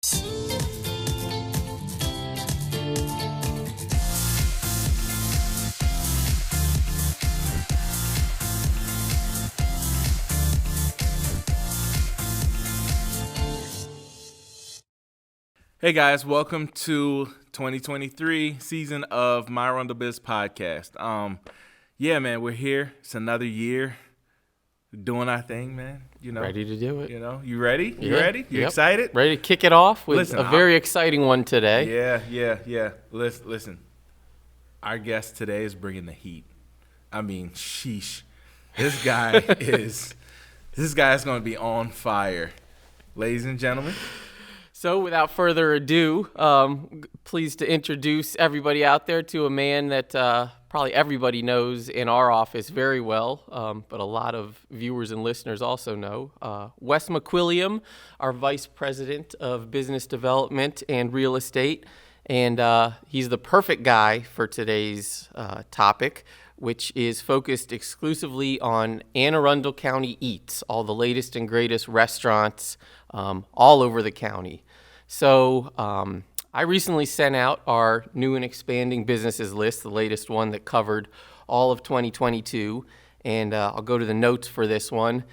Hey guys, welcome to 2023 season of My ArundelBiz Podcast. Yeah, man, we're here. It's another year doing our thing, man. You know, ready to do it. You know, you ready? You Yeah. ready? You Yep. excited? Ready to kick it off with Listen, a very exciting one today. Yeah. Listen, our guest today is bringing the heat. I mean, sheesh, this guy is going to be on fire, ladies and gentlemen. So without further ado, pleased to introduce everybody out there to a man that probably everybody knows in our office very well, but a lot of viewers and listeners also know. Wes MacQuilliam, our Vice President of Business Development and Real Estate, and he's the perfect guy for today's topic, which is focused exclusively on Anne Arundel County eats, all the latest and greatest restaurants all over the county. So I recently sent out our new and expanding businesses list, the latest one that covered all of 2022, and I'll go to the notes for this one.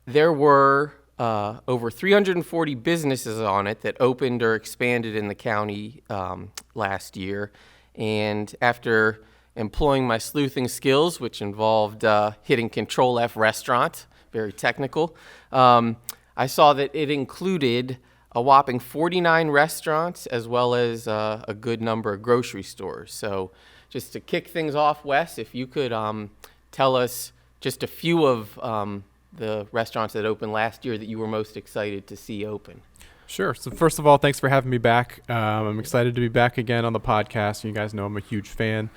There were over 340 businesses on it that opened or expanded in the county last year, and after employing my sleuthing skills, which involved hitting Control F restaurant, very technical, I saw that it included a whopping 49 restaurants as well as a good number of grocery stores. So just to kick things off, Wes, if you could tell us just a few of the restaurants that opened last year that you were most excited to see open. Sure. So first of all, thanks for having me back. I'm excited to be back again on the podcast. You guys know I'm a huge fan.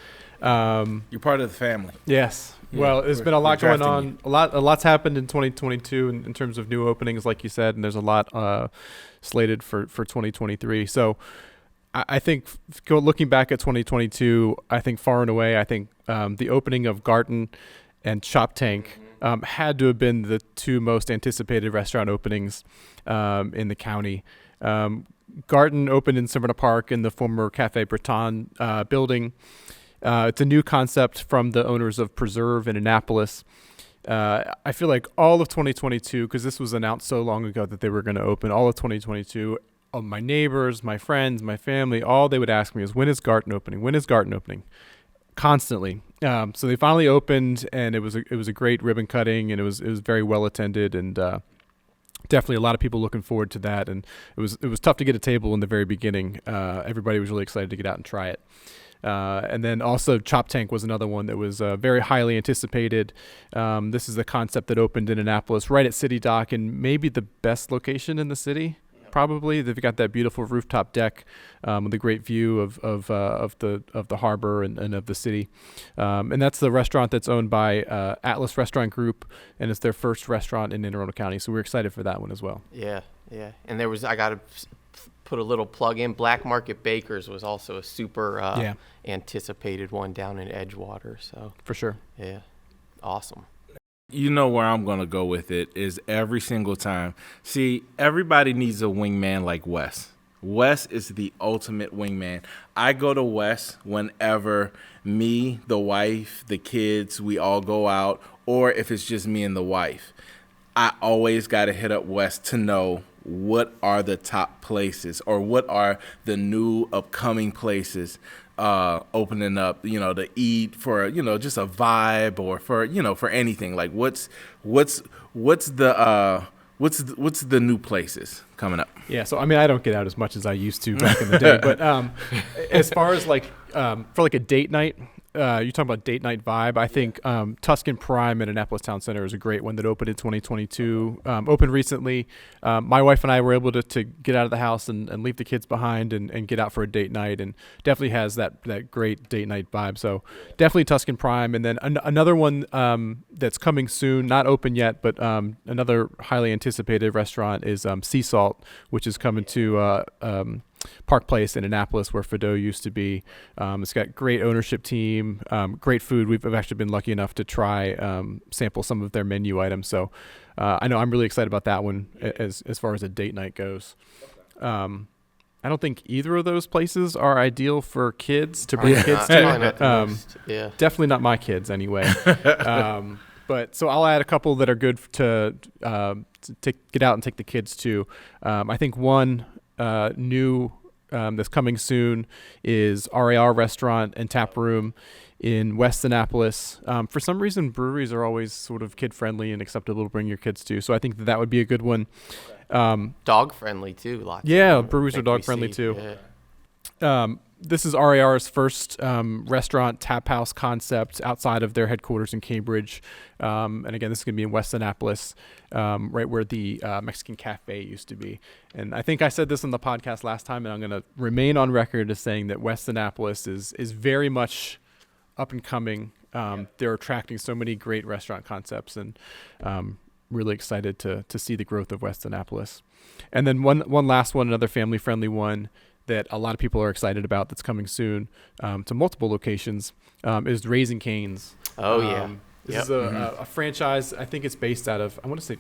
You're part of the family. Yes. Yeah, well, there's been a lot going on. you. A lot's happened in 2022 in terms of new openings, like you said, and there's a lot slated for 2023. So I think looking back at 2022, I think far and away, the opening of Garden and Chop Tank had to have been the two most anticipated restaurant openings in the county. Garden opened in Severna Park in the former Cafe Breton building. It's a new concept from the owners of Preserve in Annapolis. I feel like all of 2022, because this was announced so long ago that they were going to open, all of 2022, all my neighbors, my friends, my family, all they would ask me is, when is Garden opening? When is Garden opening? Constantly. So they finally opened, and it was a great ribbon cutting, and it was very well attended, and definitely a lot of people looking forward to that. And it was tough to get a table in the very beginning. Everybody was really excited to get out and try it. And then also Chop Tank was another one that was very highly anticipated. This is a concept that opened in Annapolis, right at City Dock, and maybe the best location in the city. Probably they've got that beautiful rooftop deck with a great view of the harbor and of the city. And that's the restaurant that's owned by Atlas Restaurant Group, and it's their first restaurant in Anne Arundel County. So we're excited for that one as well. Yeah. And I got to put a little plug in. Black Market Bakers was also a super anticipated one down in Edgewater. So For sure. Yeah, awesome. You know where I'm going to go with it is every single time. See, everybody needs a wingman like Wes. Wes is the ultimate wingman. I go to Wes whenever me, the wife, the kids, we all go out, or if it's just me and the wife. I always got to hit up Wes to know what are the top places or what are the new upcoming places opening up, to eat for, just a vibe or for anything. Like what's the new places coming up? Yeah, so I don't get out as much as I used to back in the day, but as far as for a date night, you're talking about date night vibe. I think Tuscan Prime at Annapolis Town Center is a great one that opened in 2022. Opened recently. My wife and I were able to get out of the house and leave the kids behind and get out for a date night, and definitely has that great date night vibe. So definitely Tuscan Prime. And then another one that's coming soon, not open yet, but another highly anticipated restaurant is Sea Salt, which is coming to Park Place in Annapolis, where Fido used to be. It's got great ownership team, great food. We've actually been lucky enough to try sample some of their menu items. So I know I'm really excited about that one as far as a date night goes. I don't think either of those places are ideal for kids to bring kids Probably not the to. most. Yeah. Definitely not my kids anyway. But so I'll add a couple that are good to get out and take the kids to. I think one new that's coming soon is RAR Restaurant and Tap Room in West Annapolis. For some reason, breweries are always sort of kid-friendly and acceptable to bring your kids to. So I think that would be a good one. Dog friendly too. Lots. Yeah, of them, breweries I are think we dog friendly see. too. Yeah. This is RAR's first restaurant tap house concept outside of their headquarters in Cambridge. And again, this is going to be in West Annapolis, right where the Mexican Cafe used to be. And I think I said this on the podcast last time, and I'm going to remain on record as saying that West Annapolis is very much up and coming. They're attracting so many great restaurant concepts, and really excited to see the growth of West Annapolis. And then one last one, another family-friendly one that a lot of people are excited about that's coming soon to multiple locations is Raising Cane's. Oh, yeah. This is a franchise. I think it's based out of, I want to say,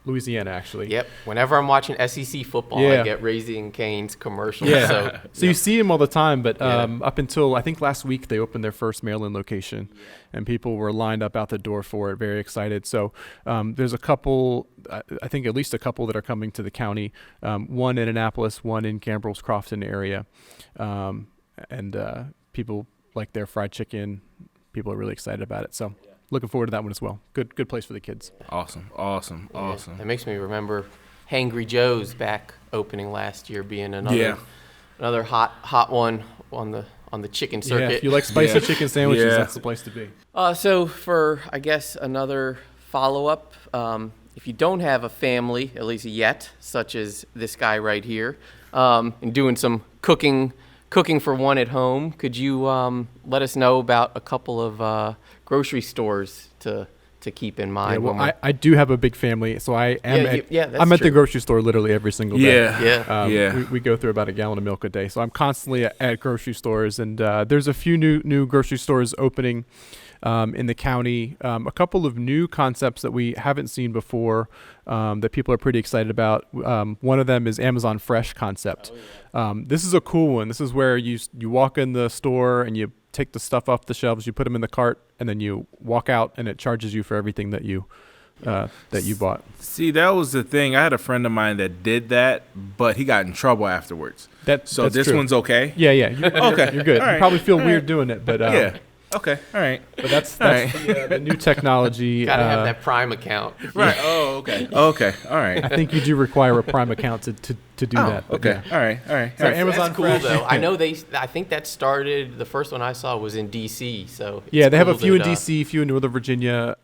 Louisiana, actually. Yep. Whenever I'm watching SEC football, I get Raising Cane's commercials. Yeah. So you see them all the time, but up until I think last week they opened their first Maryland location, and people were lined up out the door for it, very excited. So there's a couple, I think at least a couple that are coming to the county, one in Annapolis, one in Gambrills Crofton area, and people like their fried chicken. People are really excited about it. So looking forward to that one as well. Good place for the kids. Awesome. That makes me remember Hangry Joe's back opening last year being another hot one on the chicken circuit. Yeah, if you like spicy chicken sandwiches, that's the place to be. So for, I guess, another follow-up, if you don't have a family, at least yet, such as this guy right here, and doing some cooking for one at home, could you let us know about a couple of grocery stores to keep in mind? Yeah, well, I do have a big family, so I am I'm at the grocery store literally every single day. We go through about a gallon of milk a day, so I'm constantly at grocery stores, and there's a few new grocery stores opening in the county. A couple of new concepts that we haven't seen before that people are pretty excited about. One of them is Amazon Fresh concept. This is a cool one. This is where you walk in the store and you take the stuff off the shelves, you put them in the cart, and then you walk out, and it charges you for everything that you bought. See, that was the thing. I had a friend of mine that did that, but he got in trouble afwards. That's true. One's okay? Yeah. Okay. You're good. Right. You probably feel weird doing it, but yeah. Okay. All right. But that's the new technology. Gotta have that Prime account. Right. Oh, okay. Okay. All right. I think you do require a Prime account to do that. Okay. Yeah. All right. So Amazon that's cool Fresh. Though. I know I think that started. The first one I saw was in DC. So yeah, they have a few in DC, a few in Northern Virginia.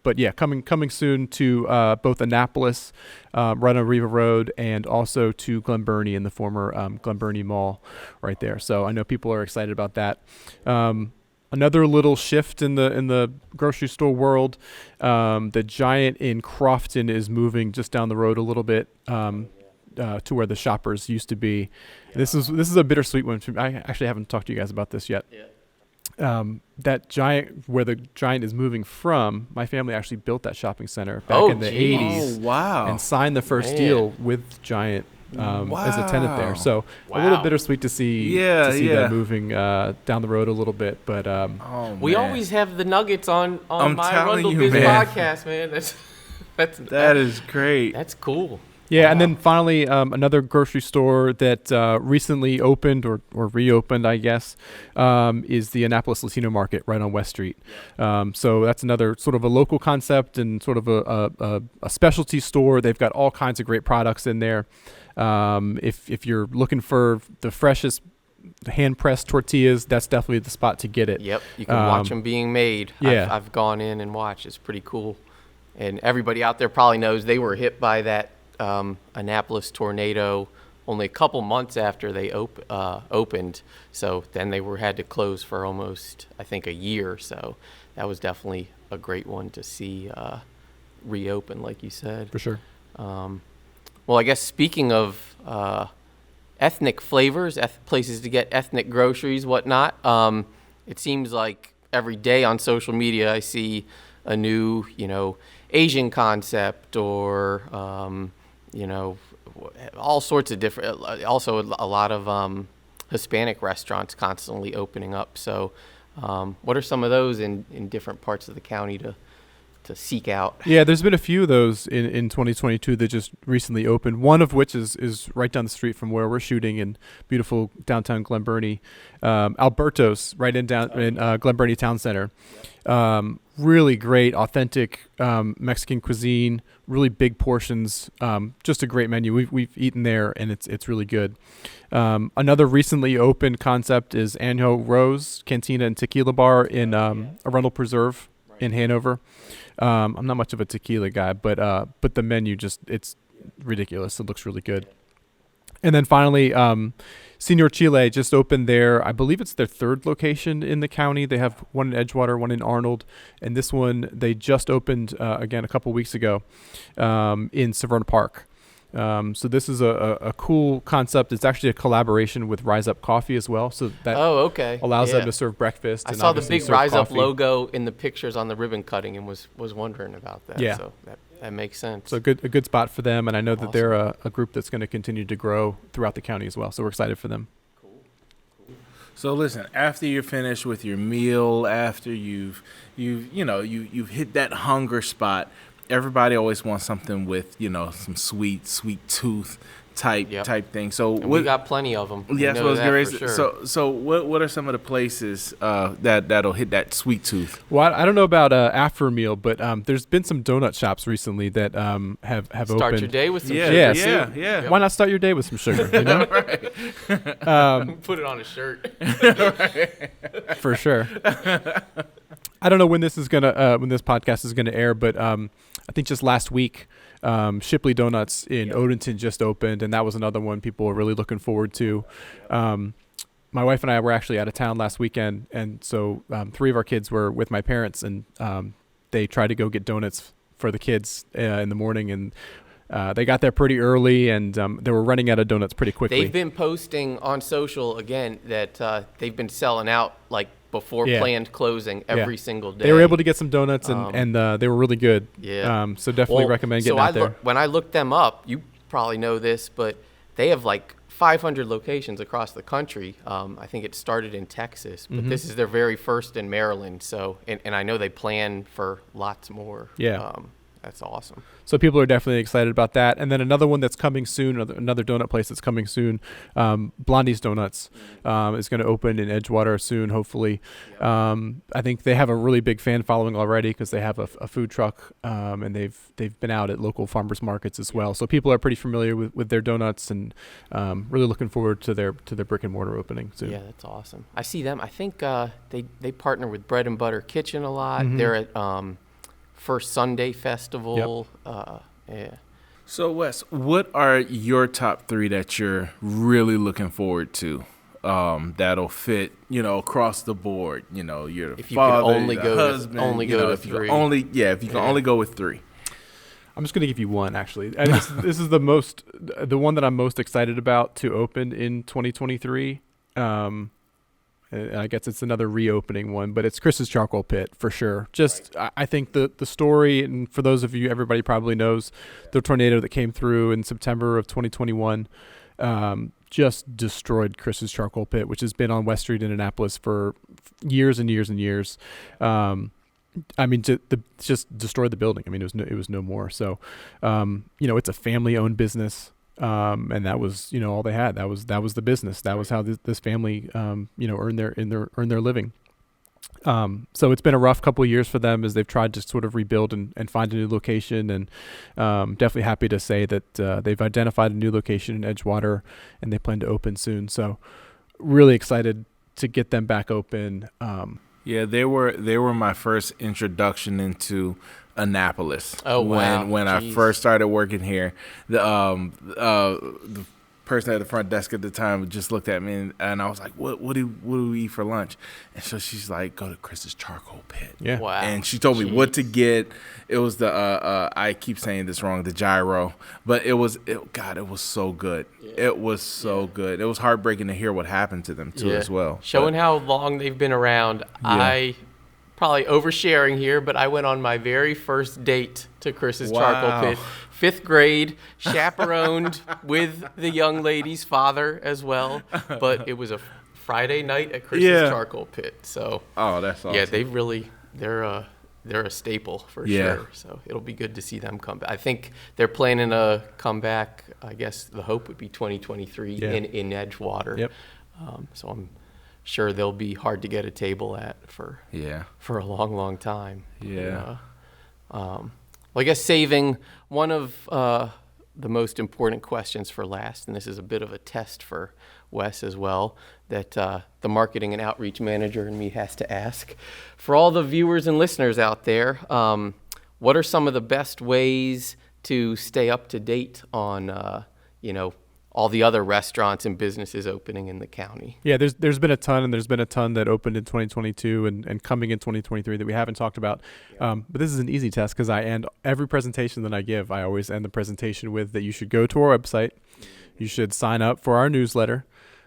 But yeah, coming soon to both Annapolis, right on Riva Road, and also to Glen Burnie in the former Glen Burnie Mall, right there. So I know people are excited about that. Another little shift in the grocery store world. The Giant in Crofton is moving just down the road a little bit to where the Shoppers used to be. This is a bittersweet one. I actually haven't talked to you guys about this yet. Yeah. That Giant, where the Giant is moving from, my family actually built that shopping center back in the 80s. Oh, wow. And signed the first deal with Giant as a tenant there. So a little bittersweet to see them moving down the road a little bit. But we always have the nuggets on My ArundelBiz Podcast, man. That is great. That's cool. Yeah, wow. And then finally, another grocery store that recently opened or reopened, I guess, is the Annapolis Latino Market right on West Street. So that's another sort of a local concept and sort of a specialty store. They've got all kinds of great products in there. If you're looking for the freshest hand-pressed tortillas, that's definitely the spot to get it. Yep, you can watch them being made. Yeah. I've gone in and watched. It's pretty cool. And everybody out there probably knows they were hit by that Annapolis tornado only a couple months after they opened. So then they had to close for almost, I think, a year. So that was definitely a great one to see reopen, like you said. For sure. Well, I guess speaking of ethnic flavors, places to get ethnic groceries, whatnot, it seems like every day on social media I see a new, Asian concept or, all sorts of different. Also, a lot of Hispanic restaurants constantly opening up. So, what are some of those in different parts of the county to seek out? Yeah, there's been a few of those in 2022 that just recently opened. One of which is right down the street from where we're shooting in beautiful downtown Glen Burnie. Alberto's right in Glen Burnie Town Center. Really great, authentic Mexican cuisine. Really big portions. Just a great menu. We've eaten there, and it's really good. Another recently opened concept is Año Rose Cantina and Tequila Bar in Arundel Preserve in Hanover. I'm not much of a tequila guy, but the menu it's ridiculous. It looks really good. And then finally, Senor Chile just opened there. I believe it's their third location in the county. They have one in Edgewater, one in Arnold, and this one they just opened again a couple weeks ago in Severna Park. So this is a cool concept. It's actually a collaboration with Rise Up Coffee as well. So that allows them to serve breakfast. I and saw the big Rise coffee. Up logo in the pictures on the ribbon cutting and was wondering about that. Yeah. So that makes sense. So a good spot for them. And I know that they're a group that's going to continue to grow throughout the county as well. So we're excited for them. So listen, after you're finished with your meal, after you've hit that hunger spot, everybody always wants something with, some sweet tooth type thing. So we got plenty of them. Yeah, So what are some of the places that'll hit that sweet tooth? Well, I don't know about after a meal, but there's been some donut shops recently that have opened. Start your day with some sugar. Yeah. Why not start your day with some sugar? You know? Right. Put it on a shirt. For sure. I don't know when this podcast is gonna air, but I think just last week, Shipley Donuts in Odenton just opened, and that was another one people were really looking forward to. My wife and I were actually out of town last weekend, and so 3 of our kids were with my parents, and they tried to go get donuts for the kids in the morning, and they got there pretty early, and they were running out of donuts pretty quickly. They've been posting on social again that they've been selling out like before planned closing every single day. They were able to get some donuts, and they were really good. Yeah. So definitely recommend getting out there. When I looked them up, you probably know this, but they have like 500 locations across the country. I think it started in Texas, but this is their very first in Maryland. So, and I know they plan for lots more. Yeah. That's awesome. So people are definitely excited about that. And then another one that's coming soon, another donut place that's coming soon, Blondie's Donuts is going to open in Edgewater soon, hopefully. I think they have a really big fan following already because they have a food truck, and they've been out at local farmers markets as well. So people are pretty familiar with their donuts, and really looking forward to their brick and mortar opening soon. Yeah, that's awesome. I see them. I think they partner with Bread and Butter Kitchen a lot. They're at First Sunday Festival. Yeah. So Wes, what are your top 3 that you're really looking forward to? That'll fit, across the board. Your if father, you can only the go husband. To, only go to 3. If you can only go with 3. I'm just going to give you one, actually. This is the one that I'm most excited about to open in 2023. I guess it's another reopening one, but it's Chris's Charcoal Pit for sure. I think the story, and for those of you, everybody probably knows the tornado that came through in September of 2021, just destroyed Chris's Charcoal Pit, which has been on West Street in Annapolis for years and years and years. Just destroyed the building. I mean, it was no more. So, it's a family-owned business. And that was, all they had. That was the business. That was how this family, earned their living. So it's been a rough couple of years for them as they've tried to sort of rebuild and find a new location. And definitely happy to say that they've identified a new location in Edgewater, and they plan to open soon. So really excited to get them back open. Yeah, they were my first introduction into Annapolis. Oh wow! When I first started working here, the person at the front desk at the time just looked at me and I was like, "What do we eat for lunch?" And so she's like, "Go to Chris's Charcoal Pit." Yeah. Wow. And she told me what to get. It was the I keep saying this wrong, the gyro, but it was so good. Yeah. It was so good. It was heartbreaking to hear what happened to them too as well. Showing how long they've been around. Yeah. probably oversharing here, but I went on my very first date to Chris's charcoal pit. 5th grade, chaperoned with the young lady's father as well. But it was a Friday night at Chris's charcoal pit. So that's awesome. Yeah, they're a staple for sure. So it'll be good to see them come back. I think they're planning a comeback. I guess the hope would be 2023 in Edgewater. Yep. So I'm sure they'll be hard to get a table at for a long, long time. Yeah. Well, I guess saving one of the most important questions for last, and this is a bit of a test for Wes as well, that the marketing and outreach manager in me has to ask. For all the viewers and listeners out there, what are some of the best ways to stay up to date on, all the other restaurants and businesses opening in the county? Yeah, there's been a ton, and there's been a ton that opened in 2022 and coming in 2023 that we haven't talked about. But this is an easy test because I end every presentation that I give, I always end the presentation with that you should go to our website, you should sign up for our newsletter,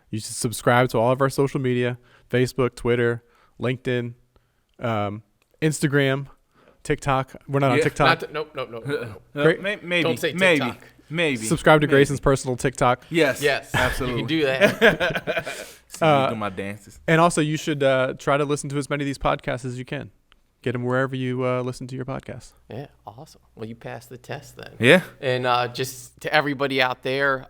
you should subscribe to all of our social media, Facebook, Twitter, LinkedIn, Instagram, TikTok. We're not on TikTok. No. Maybe. Don't say TikTok. Maybe. Subscribe to Grayson's personal TikTok. Yes, absolutely. You can do that. See me do my dances. And also, you should try to listen to as many of these podcasts as you can. Get them wherever you listen to your podcasts. Yeah, awesome. Well, you passed the test then. Yeah. And just to everybody out there,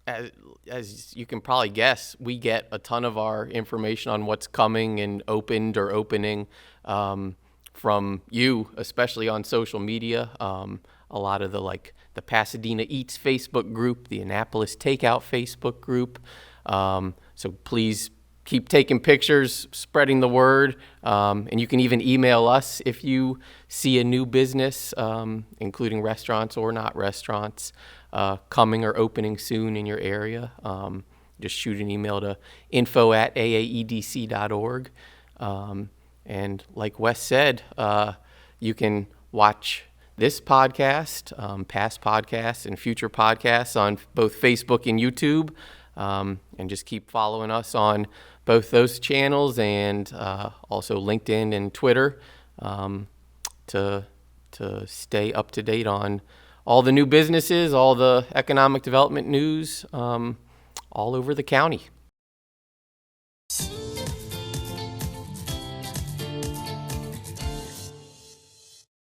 as you can probably guess, we get a ton of our information on what's coming and opened or opening from you, especially on social media. A lot of the Pasadena Eats Facebook group, the Annapolis Takeout Facebook group. So please keep taking pictures, spreading the word. And you can even email us if you see a new business, including restaurants or not restaurants, coming or opening soon in your area. Just shoot an email to info@aaedc.org. And like Wes said, you can watch this podcast, past podcasts, and future podcasts on both Facebook and YouTube. And just keep following us on both those channels and also LinkedIn and Twitter to stay up to date on all the new businesses, all the economic development news all over the county.